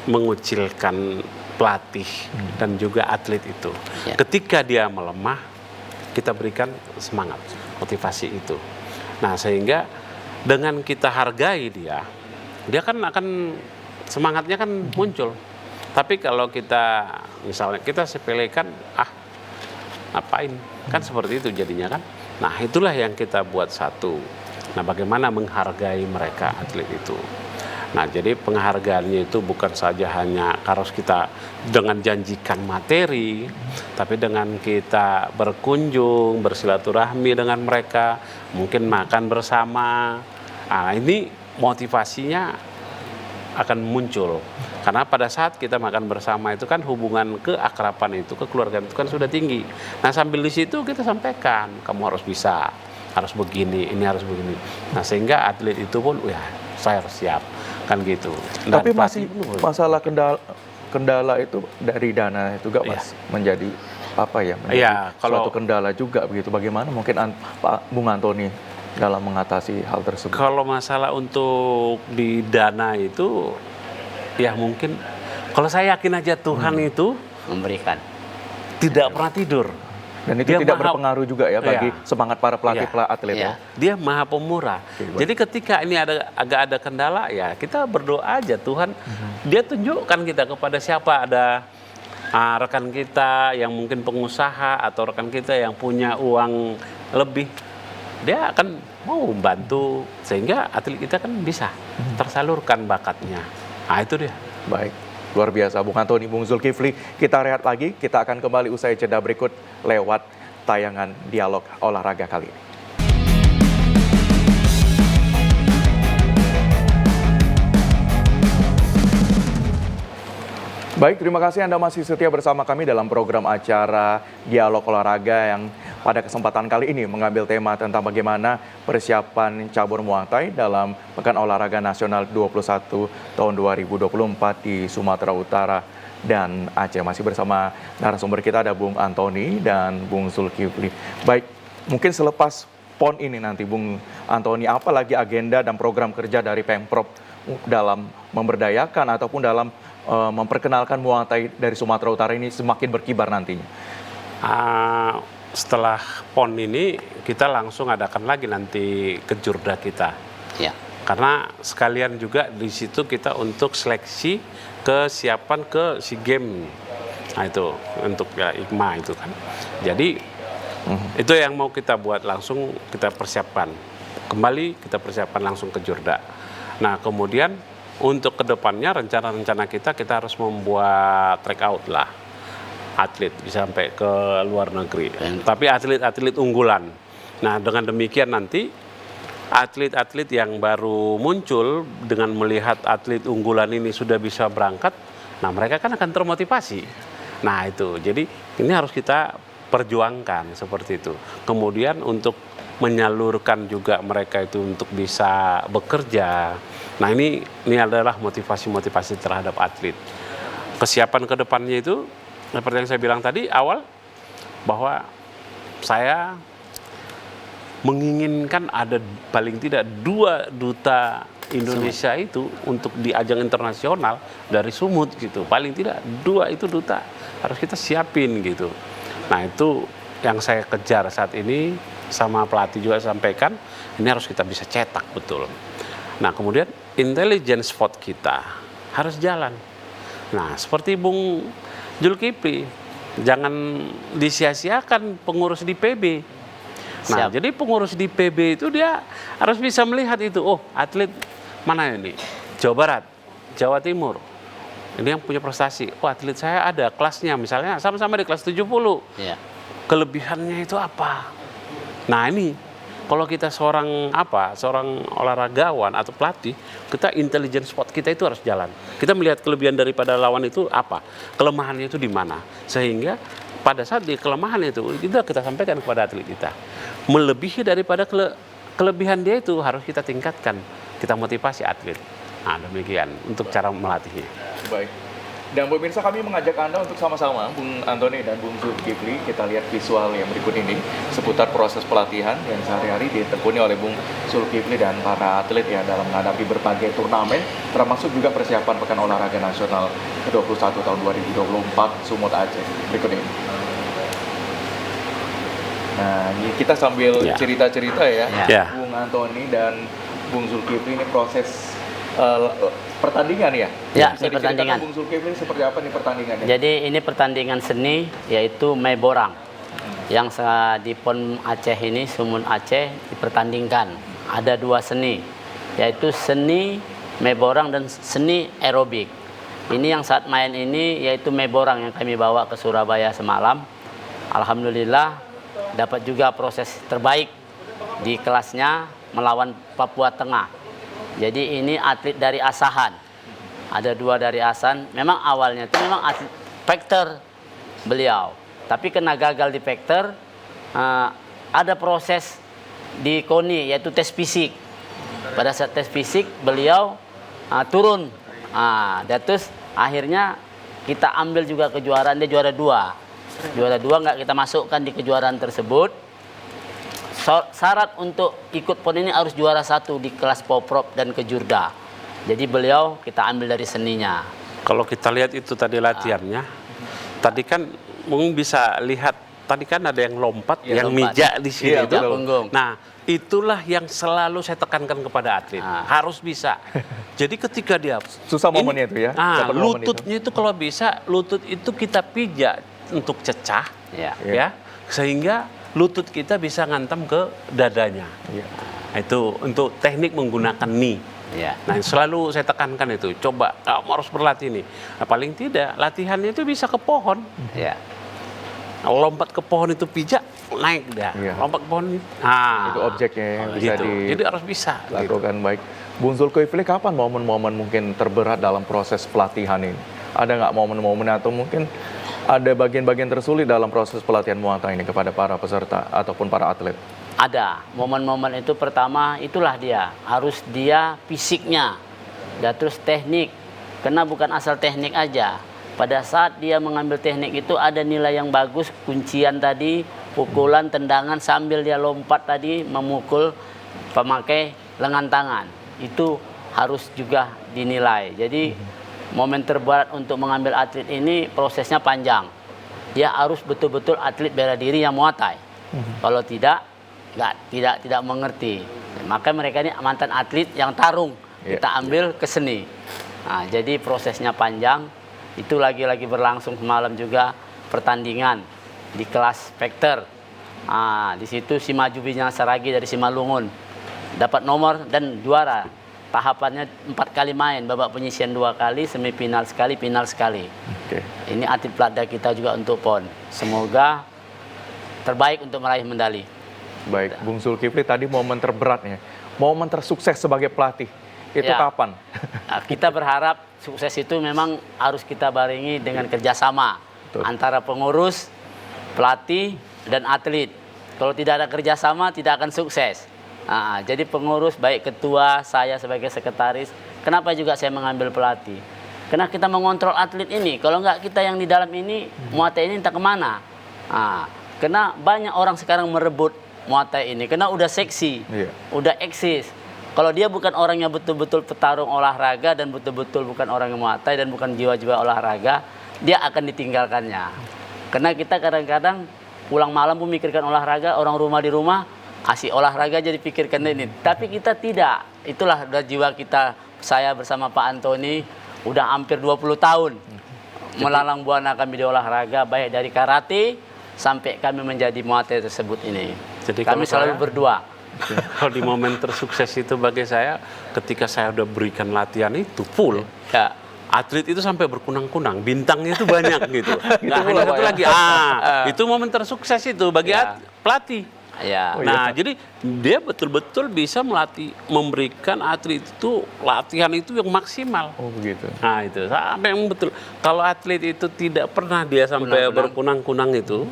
mengucilkan pelatih dan juga atlet itu. Ya. Ketika dia melemah, kita berikan semangat, motivasi itu. Nah, sehingga dengan kita hargai dia kan akan semangatnya kan muncul. Tapi kalau kita misalnya kita sepelekan, ngapain? Kan seperti itu jadinya kan. Nah, itulah yang kita buat satu. Nah, bagaimana menghargai mereka atlet itu. Nah, jadi penghargaannya itu bukan saja hanya harus kita dengan janjikan materi, tapi dengan kita berkunjung, bersilaturahmi dengan mereka, mungkin makan bersama. Nah, ini motivasinya akan muncul. Karena pada saat kita makan bersama itu kan hubungan keakraban itu, kekeluargaan itu kan sudah tinggi. Nah, sambil di situ kita sampaikan, kamu harus bisa, harus begini, ini harus begini. Nah, sehingga atlet itu pun, ya saya harus siap. Kan gitu. Dan Tapi masih pelatih masalah kendala itu dari dana itu juga Mas menjadi apa ya? Menjadi Iya, kalau- suatu kendala juga begitu. Bagaimana mungkin Pak Bung Antoni dalam mengatasi hal tersebut? Kalau masalah untuk di dana itu, ya mungkin kalau saya yakin aja Tuhan itu Memberikan. tidak pernah tidur. Dan itu Dia tidak maha- berpengaruh juga ya bagi Iya. semangat para pelatih Iya. atlet ya. Iya. Dia maha pemurah. Oke, baik. Jadi ketika ini agak ada kendala, ya kita berdoa aja Tuhan. Dia tunjukkan kita kepada siapa ada rekan kita yang mungkin pengusaha atau rekan kita yang punya uang lebih. Dia akan mau bantu sehingga atlet kita kan bisa tersalurkan bakatnya. Nah, itu dia. Baik, luar biasa Bung Antoni, Bung Zulkifli. Kita rehat lagi, kita akan kembali usai jeda berikut lewat tayangan dialog olahraga kali ini. Baik, terima kasih Anda masih setia bersama kami dalam program acara Dialog Olahraga yang pada kesempatan kali ini mengambil tema tentang bagaimana persiapan cabur Muay Thai dalam Pekan Olahraga Nasional 21 tahun 2024 di Sumatera Utara dan Aceh. Masih bersama narasumber kita ada Bung Antoni dan Bung Zulkifli. Baik, mungkin selepas PON ini nanti Bung Antoni, apa lagi agenda dan program kerja dari Pemprov dalam memberdayakan ataupun dalam memperkenalkan Muay Thai dari Sumatera Utara ini semakin berkibar nantinya? Setelah PON ini kita langsung adakan lagi nanti kejurda kita. Ya. Karena sekalian juga di situ kita untuk seleksi kesiapan ke SEA Games. Nah itu untuk ya IKMA itu kan. Jadi itu yang mau kita buat langsung kita persiapkan. Kembali kita persiapkan langsung ke Jurda. Nah kemudian untuk kedepannya rencana-rencana kita harus membuat track out lah atlet bisa sampai ke luar negeri. Tapi atlet-atlet unggulan. Nah dengan demikian nanti atlet-atlet yang baru muncul dengan melihat atlet unggulan ini sudah bisa berangkat, nah mereka kan akan termotivasi. Nah itu, jadi ini harus kita perjuangkan seperti itu. Kemudian untuk menyalurkan juga mereka itu untuk bisa bekerja. Nah ini adalah motivasi-motivasi terhadap atlet. Kesiapan ke depannya itu, seperti yang saya bilang tadi awal, bahwa saya menginginkan ada paling tidak 2 duta Indonesia itu untuk di ajang internasional dari Sumut gitu. Paling tidak 2 itu duta harus kita siapin gitu. Nah itu yang saya kejar saat ini, sama pelatih juga sampaikan, ini harus kita bisa cetak betul. Nah kemudian intelligence sport kita harus jalan. Nah seperti Bung Zulkifli, jangan disia-siakan pengurus di PB. Nah, Siap. jadi pengurus di PB itu dia harus bisa melihat itu. Oh, atlet mana ini? Jawa Barat, Jawa Timur. Ini yang punya prestasi. Oh, atlet saya ada kelasnya misalnya sama-sama di kelas 70. Ya. Kelebihannya itu apa? Nah, ini kalau kita seorang olahragawan atau pelatih, kita intelligence sport kita itu harus jalan. Kita melihat kelebihan daripada lawan itu apa? Kelemahannya itu di mana? Sehingga pada saat di kelemahan itu kita sampaikan kepada atlet kita. Melebihi daripada kelebihan dia itu harus kita tingkatkan, kita motivasi atlet. Nah, demikian untuk cara melatihnya. Baik. Dan pemirsa, kami mengajak Anda untuk sama-sama, Bung Antoni dan Bung Zulkifli, kita lihat visual yang berikut ini seputar proses pelatihan yang sehari-hari ditekuni oleh Bung Zulkifli dan para atlet ya dalam menghadapi berbagai turnamen, termasuk juga persiapan Pekan Olahraga Nasional ke-21 tahun 2024 Sumut Aceh. Berikut ini. Nah, ini kita sambil Ya. cerita-cerita ya, Ya. Bung Antoni dan Bung Zulkifli, ini proses pertandingan ya? Ya, Bisa ini pertandingan. diceritakan Bung Zulkifli seperti apa nih pertandingannya? Jadi ini pertandingan seni yaitu Meborang yang di PON Aceh ini, Sumut Aceh dipertandingkan. Ada 2 seni, yaitu seni Meborang dan seni aerobik. Ini yang saat main ini yaitu Meborang yang kami bawa ke Surabaya semalam. Alhamdulillah dapat juga proses terbaik di kelasnya melawan Papua Tengah. Jadi ini atlet dari Asahan. Ada 2 dari Asahan. Memang awalnya itu memang atlet Vector beliau. Tapi kena gagal di Vector, ada proses di KONI yaitu tes fisik. Pada saat tes fisik beliau turun. Dan terus akhirnya kita ambil juga kejuaraan, dia juara 2. Juara 2 nggak kita masukkan di kejuaraan tersebut. Syarat untuk ikut PON ini harus juara 1 di kelas Poprov dan Kejurda. Jadi beliau kita ambil dari seninya. Kalau kita lihat itu tadi latihannya, tadi kan mungkin bisa lihat, tadi kan ada yang lompat, Ya, yang lompat. mijak di sini Iya, itu. betul. Punggung. Nah, itulah yang selalu saya tekankan kepada atlet, harus bisa. Jadi ketika dia Susah momennya itu ya, dapat momen lututnya itu kalau bisa, lutut itu kita pijak untuk cecah, Ya. ya, sehingga lutut kita bisa ngantem ke dadanya. Iya. Nah, itu untuk teknik menggunakan knee. Ya. Nah, selalu saya tekankan itu, coba kamu harus berlatih nih. Nah, paling tidak latihannya itu bisa ke pohon. Ya. Nah, lompat ke pohon itu pijak, naik dah. Iya. Lompat ke pohon, nah, Itu objeknya yang bisa gitu. Jadi harus bisa. Gitu. dilakukan. Baik. Bung Zulkifli, kapan momen-momen mungkin terberat dalam proses pelatihan ini? Ada nggak momen-momen atau mungkin ada bagian-bagian tersulit dalam proses pelatihan Muay Thai ini kepada para peserta ataupun para atlet? Ada momen-momen itu, pertama itulah dia harus dia fisiknya dan terus teknik, karena bukan asal teknik aja. Pada saat dia mengambil teknik itu ada nilai yang bagus, kuncian tadi, pukulan, tendangan sambil dia lompat tadi memukul pemakai lengan tangan, itu harus juga dinilai. Jadi momen terberat untuk mengambil atlet ini prosesnya panjang. Dia harus betul-betul atlet bela diri yang Muay Thai. Kalau tidak mengerti. Maka mereka ini mantan atlet yang tarung. Kita ambil ke seni. Nah, jadi prosesnya panjang. Itu lagi-lagi berlangsung semalam juga pertandingan di kelas Vector. Nah, di situ si Majubinya Saragi dari Simalungun dapat nomor dan juara. Tahapannya 4 kali main, babak penyisian 2 kali, semifinal sekali, final sekali. Oke. Ini atlet pelada kita juga untuk PON. Semoga terbaik untuk meraih medali. Baik, Bung Zulkifli, tadi momen terberatnya, momen tersukses sebagai pelatih, itu Ya. kapan? Nah, kita berharap sukses itu memang harus kita barengi dengan kerjasama antara pengurus, pelatih, dan atlet. Kalau tidak ada kerjasama, tidak akan sukses. Nah, jadi pengurus, baik ketua, saya sebagai sekretaris, kenapa juga saya mengambil pelatih? Karena kita mengontrol atlet ini. Kalau enggak kita yang di dalam ini, Muay Thai ini entah kemana. Nah, karena banyak orang sekarang merebut Muay Thai ini, karena udah seksi, udah eksis. Kalau dia bukan orang yang betul-betul petarung olahraga dan betul-betul bukan orang yang Muay Thai dan bukan jiwa-jiwa olahraga, dia akan ditinggalkannya. Karena kita kadang-kadang pulang malam pun mikirkan olahraga, orang rumah di rumah asik olahraga jadi pikirkan ini. Tapi kita tidak. Itulah udah jiwa kita. Saya bersama Pak Antoni udah hampir 20 tahun melalang buana kami di olahraga, baik dari karate sampai kami menjadi Muay Thai tersebut ini. Jadi kami selalu berdua. Kalau di momen tersukses itu bagi saya, ketika saya udah berikan latihan itu full, Ya. atlet itu sampai berkunang-kunang, bintangnya itu banyak gitu. Nggak pula, hanya satu Pak, ya? lagi. Itu momen tersukses itu bagi pelatih. Ya. Nah, jadi dia betul-betul bisa memberikan atlet itu latihan itu yang maksimal. Oh begitu. Nah itu sampai yang betul. Kalau atlet itu tidak pernah dia sampai berkunang-kunang itu,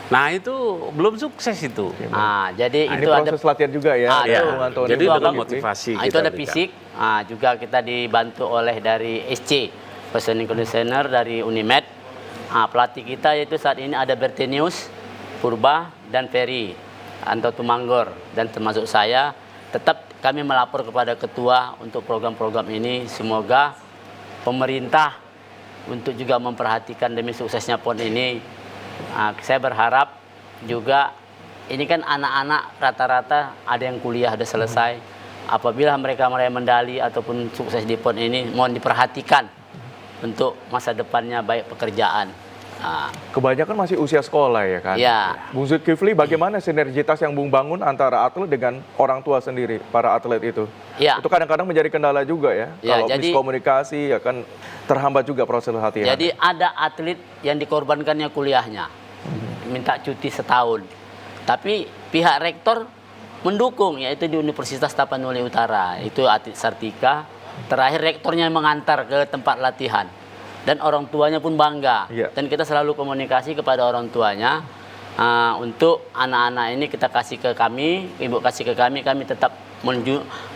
Nah itu belum sukses itu. Nah, jadi Ini itu ada proses latihan juga ya. Iya. Bung Antoni. Jadi Itu dengan apa? motivasi itu kita ada berikan. fisik, juga kita dibantu oleh dari SC, Personal Conditioner dari Unimed. Pelatih kita yaitu saat ini ada Bertenius, Purba, dan Ferry, Anto Tumanggor, dan termasuk saya. Tetap kami melapor kepada ketua untuk program-program ini. Semoga pemerintah untuk juga memperhatikan demi suksesnya PON ini. Saya berharap juga ini kan anak-anak rata-rata ada yang kuliah sudah selesai. Apabila mereka meraih medali ataupun sukses di PON ini, mohon diperhatikan untuk masa depannya baik pekerjaan. Kebanyakan masih usia sekolah ya kan? Ya. Bung Zulkifli, bagaimana sinergitas yang Bung bangun antara atlet dengan orang tua sendiri, para atlet itu? Ya. Itu kadang-kadang menjadi kendala juga ya. Ya, Kalau jadi- miskomunikasi akan terhambat juga proses latihan. Jadi ada atlet yang dikorbankannya kuliahnya, minta cuti setahun. Tapi pihak rektor mendukung, yaitu di Universitas Tapanuli Utara. Itu atlet Sartika. Terakhir rektornya mengantar ke tempat latihan. Dan orang tuanya pun bangga. Iya. Dan kita selalu komunikasi kepada orang tuanya. Untuk anak-anak ini kita kasih ke kami, ibu kasih ke kami tetap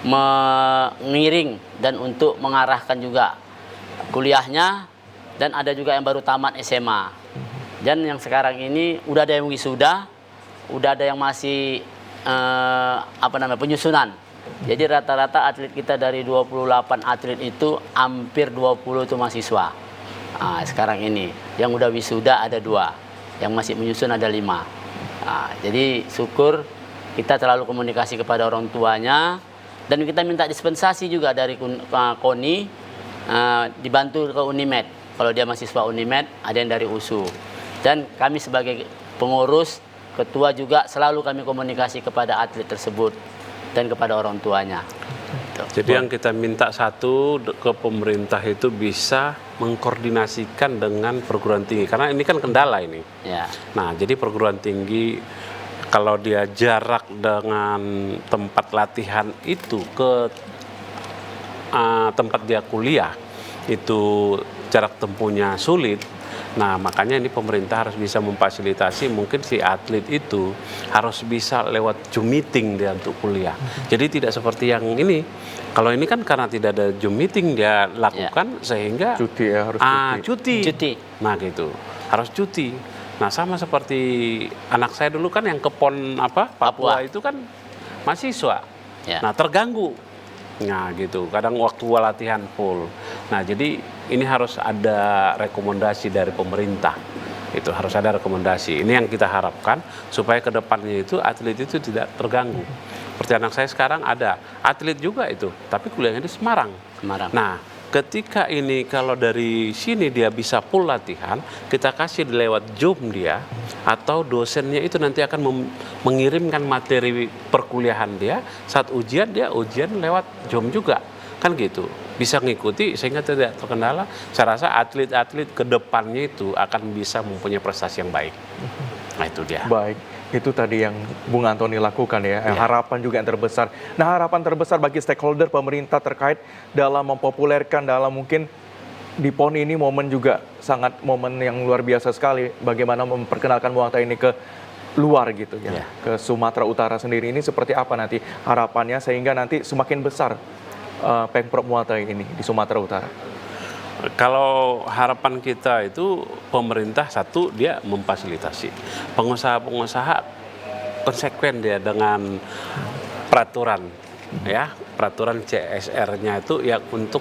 mengiring dan untuk mengarahkan juga kuliahnya. Dan ada juga yang baru tamat SMA. Dan yang sekarang ini udah ada yang wisuda, udah ada yang masih penyusunan. Jadi rata-rata atlet kita dari 28 atlet itu hampir 20 itu mahasiswa. Sekarang ini yang udah wisuda ada 2, yang masih menyusun ada 5. Jadi syukur kita terlalu komunikasi kepada orang tuanya dan kita minta dispensasi juga dari KONI, dibantu ke Unimed. Kalau dia mahasiswa Unimed, ada yang dari USU. Dan kami sebagai pengurus, ketua juga selalu kami komunikasi kepada atlet tersebut dan kepada orang tuanya. Jadi yang kita minta satu ke pemerintah itu bisa mengkoordinasikan dengan perguruan tinggi. Karena ini kan kendala ini. Ya. Nah, jadi perguruan tinggi kalau dia jarak dengan tempat latihan itu ke tempat dia kuliah, itu jarak tempuhnya sulit. Nah, makanya ini pemerintah harus bisa memfasilitasi, mungkin si atlet itu harus bisa lewat Zoom meeting dia untuk kuliah. Jadi tidak seperti yang ini. Kalau ini kan karena tidak ada Zoom meeting dia lakukan sehingga Cuti ya, harus cuti. cuti. Nah, gitu. Harus cuti. Nah, sama seperti anak saya dulu kan yang ke PON Papua itu kan mahasiswa. Ya. Nah, terganggu. Nah, gitu. Kadang waktu latihan full. Nah, jadi ini harus ada rekomendasi dari pemerintah. Itu harus ada rekomendasi. Ini yang kita harapkan supaya ke depannya itu atlet itu tidak terganggu. Seperti anak saya sekarang ada atlet juga itu, tapi kuliahnya di Semarang. Nah, ketika ini kalau dari sini dia bisa full latihan, kita kasih lewat Zoom dia, atau dosennya itu nanti akan mengirimkan materi perkuliahan dia, saat ujian dia ujian lewat Zoom juga. Kan gitu, bisa ngikuti sehingga tidak terkendala. Saya rasa atlet-atlet ke depannya itu akan bisa mempunyai prestasi yang baik. Nah, itu dia. Baik, itu tadi yang Bung Antoni lakukan ya. Harapan juga yang terbesar. Nah, harapan terbesar bagi stakeholder pemerintah terkait dalam mempopulerkan, dalam mungkin di PON ini momen juga sangat momen yang luar biasa sekali. Bagaimana memperkenalkan Muay Thai ini ke luar gitu ya. Ke Sumatera Utara sendiri ini seperti apa nanti harapannya sehingga nanti semakin besar Pemprov Muay Thai ini di Sumatera Utara? Kalau harapan kita itu pemerintah satu dia memfasilitasi, pengusaha-pengusaha konsekuen dia dengan peraturan ya, peraturan CSR-nya itu ya untuk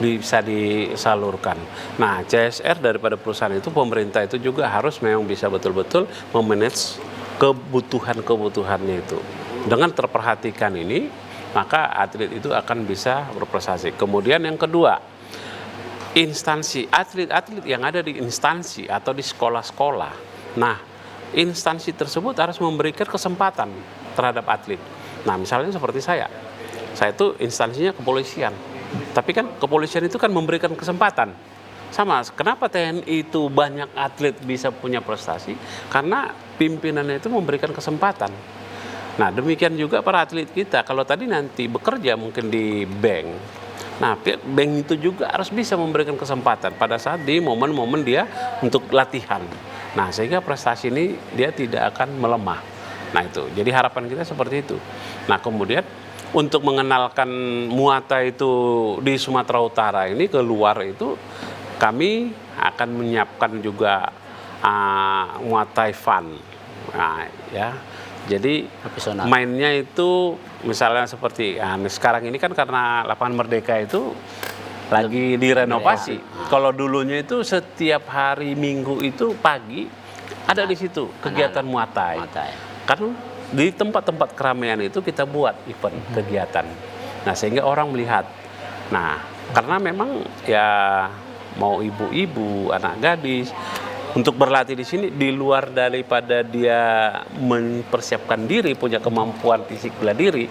bisa disalurkan. Nah, CSR daripada perusahaan itu pemerintah itu juga harus memang bisa betul-betul memanage kebutuhan-kebutuhannya itu. Dengan terperhatikan ini, maka atlet itu akan bisa berprestasi. Kemudian yang kedua, instansi atlet-atlet yang ada di instansi atau di sekolah-sekolah. Nah, instansi tersebut harus memberikan kesempatan terhadap atlet. Nah, misalnya seperti saya itu instansinya kepolisian. Tapi kan kepolisian itu kan memberikan kesempatan. Sama, kenapa TNI itu banyak atlet bisa punya prestasi? Karena pimpinannya itu memberikan kesempatan. Nah, demikian juga para atlet kita. Kalau tadi nanti bekerja mungkin di bank. Nah, bank itu juga harus bisa memberikan kesempatan pada saat di momen-momen dia untuk latihan. Nah, sehingga prestasi ini dia tidak akan melemah. Nah, itu. Jadi harapan kita seperti itu. Nah, kemudian untuk mengenalkan Muay Thai itu di Sumatera Utara ini ke luar itu, kami akan menyiapkan juga Muay Thai Fun. Nah, ya. Jadi Profesional. mainnya itu misalnya seperti sekarang ini kan karena Lapangan Merdeka itu lagi direnovasi. Kalau dulunya itu setiap hari Minggu itu pagi ada di situ kegiatan Muay Thai. Muay Thai. Kan di tempat-tempat keramaian itu kita buat event kegiatan. Nah, sehingga orang melihat. Nah, karena memang ya mau ibu-ibu, anak gadis untuk berlatih di sini di luar daripada dia mempersiapkan diri, punya kemampuan fisik bela diri,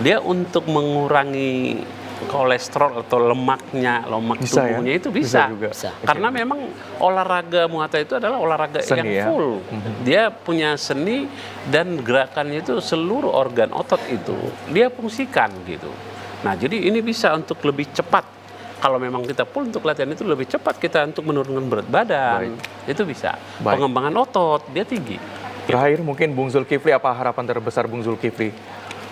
dia untuk mengurangi kolesterol atau lemak Bisa ya? tubuhnya itu Bisa bisa. juga. Bisa. Karena memang olahraga Muay Thai itu adalah olahraga Seni yang ya? full. Dia punya seni dan gerakannya itu seluruh organ otot itu dia fungsikan gitu. Nah, jadi ini bisa untuk lebih cepat. Kalau memang kita full untuk latihan itu lebih cepat kita untuk menurunkan berat badan. Itu bisa. Baik. Pengembangan otot dia tinggi. Terakhir mungkin Bung Zulkifli, apa harapan terbesar Bung Zulkifli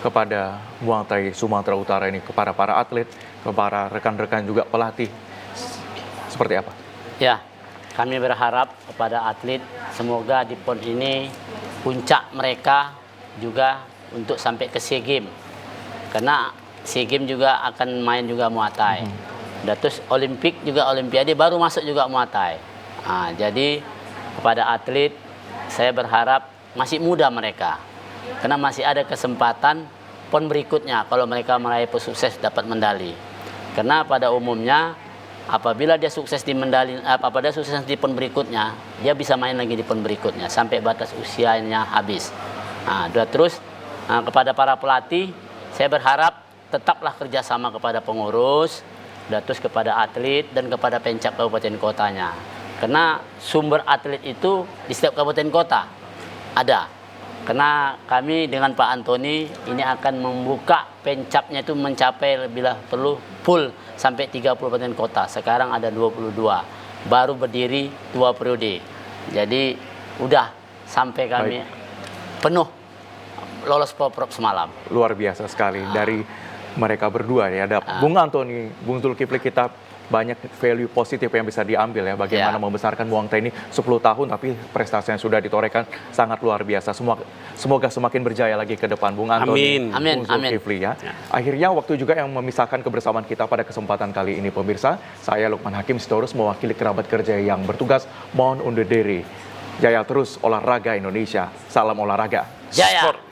kepada Muay Thai Sumatera Utara ini, kepada para atlet, kepada rekan-rekan juga pelatih, seperti apa? Ya, kami berharap kepada atlet semoga di PON ini puncak mereka juga untuk sampai ke SEA Games. Karena SEA Games juga akan main juga Muay Thai. Dan terus Olimpik juga Olimpiade baru masuk juga Muay Thai. Nah, jadi kepada atlet saya berharap masih muda mereka. Karena masih ada kesempatan PON berikutnya kalau mereka meraih sukses dapat medali. Karena pada umumnya apabila dia sukses di apabila sukses di PON berikutnya, dia bisa main lagi di PON berikutnya sampai batas usianya habis. Nah, terus kepada para pelatih, saya berharap tetaplah kerjasama kepada pengurus, dan terus kepada atlet dan kepada pencap kabupaten kotanya. Karena sumber atlet itu di setiap kabupaten kota ada. Karena kami dengan Pak Antoni ini akan membuka pencapnya itu mencapai bila perlu full sampai 30 kabupaten kota. Sekarang ada 22. Baru berdiri 2 periode. Jadi udah sampai kami penuh lolos Poprov semalam. Luar biasa sekali dari mereka berdua ya. Ada Bung Antoni, Bung Zulkifli, kita banyak value positif yang bisa diambil ya. Bagaimana membesarkan Muay Thai ini 10 tahun tapi prestasi yang sudah ditorehkan sangat luar biasa. Semoga semakin berjaya lagi ke depan Bung Antoni, Amin. Bung Zulkifli ya. Akhirnya waktu juga yang memisahkan kebersamaan kita pada kesempatan kali ini pemirsa. Saya Lukman Hakim Sitorus mewakili kerabat kerja yang bertugas mohon undur diri. Jaya terus olahraga Indonesia. Salam olahraga. Jaya. Sport.